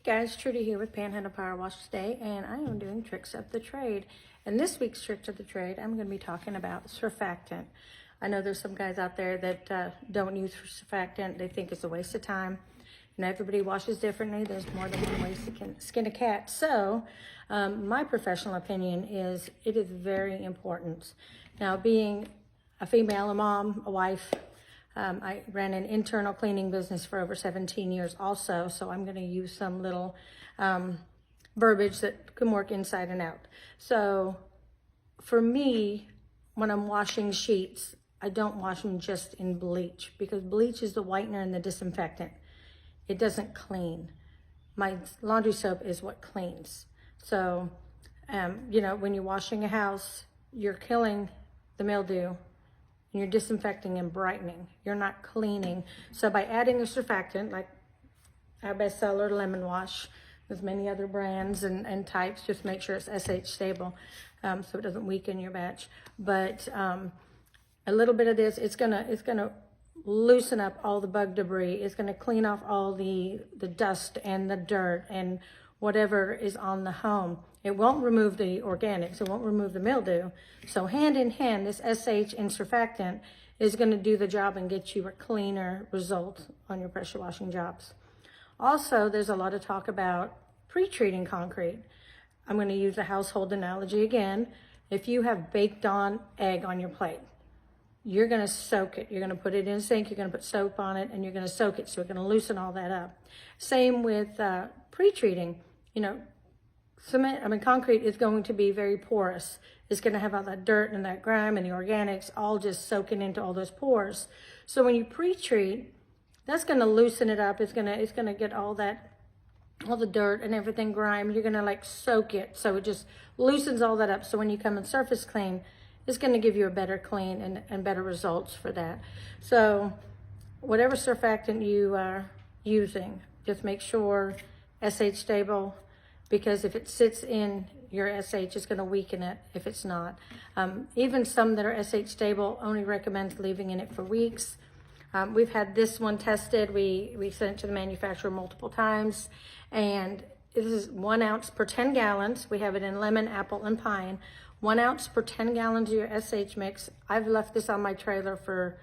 Guys, Trudy here with Panhandle Power Wash today, and I am doing tricks of the trade. And this week's tricks of the trade, I'm going to be talking about surfactant. I know there's some guys out there that don't use surfactant. They think it's a waste of time. You know, everybody washes differently. There's more than one way to skin a cat. So my professional opinion is it is very important. Now, being a female, a mom, a wife, I ran an internal cleaning business for over 17 years also, so I'm going to use some little verbiage that can work inside and out. So for me, when I'm washing sheets, I don't wash them just in bleach, because bleach is the whitener and the disinfectant. It doesn't clean. My laundry soap is what cleans. So, you know, when you're washing a house, you're killing the mildew, and you're disinfecting and brightening. You're not cleaning. So by adding a surfactant, like our bestseller lemon wash, there's many other brands and types, just make sure it's SH stable so it doesn't weaken your batch. But a little bit of this, it's gonna loosen up all the bug debris. It's gonna clean off all the dust and the dirt and whatever is on the home. It won't remove the organics, it won't remove the mildew. So hand in hand, this SH and surfactant is gonna do the job and get you a cleaner result on your pressure washing jobs. Also, there's a lot of talk about pre-treating concrete. I'm gonna use a household analogy again. If you have baked on egg on your plate, you're gonna soak it. You're gonna put it in a sink, you're gonna put soap on it, and you're gonna soak it, so it's gonna loosen all that up. Same with pre-treating. You know, concrete is going to be very porous. It's gonna have all that dirt and that grime and the organics all just soaking into all those pores. So when you pre-treat, that's gonna loosen it up. It's gonna get all the dirt and everything grime. You're gonna like soak it, so it just loosens all that up. So when you come and surface clean, it's gonna give you a better clean and better results for that. So whatever surfactant you are using, just make sure SH stable, because if it sits in your SH, it's going to weaken it if it's not. Even some that are SH stable only recommend leaving in it for weeks. We've had this one tested. We sent it to the manufacturer multiple times, and this is 1 ounce per 10 gallons. We have it in lemon, apple, and pine. 1 ounce per 10 gallons of your SH mix. I've left this on my trailer for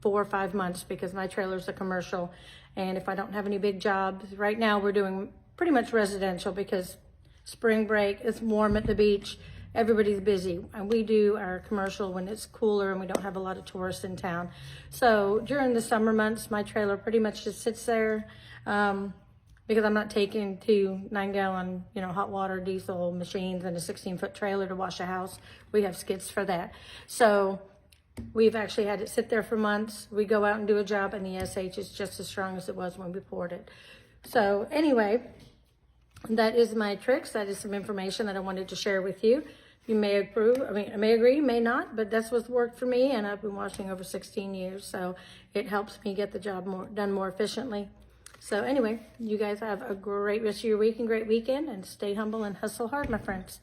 4 or 5 months because my trailer's a commercial, and if I don't have any big jobs, right now we're doing pretty much residential because spring break, it's warm at the beach, everybody's busy, and we do our commercial when it's cooler and we don't have a lot of tourists in town. So during the summer months, my trailer pretty much just sits there because I'm not taking 2 9-gallon, you know, hot water diesel machines and a 16-foot trailer to wash a house. We have skids for that. So we've actually had it sit there for months. We go out and do a job, and the SH is just as strong as it was when we poured it. So anyway, that is my tricks. That is some information that I wanted to share with you. You may approve, I may agree, may not, but that's what's worked for me, and I've been washing over 16 years, so it helps me get the job done more efficiently. So anyway, you guys have a great rest of your week and great weekend, and stay humble and hustle hard, my friends.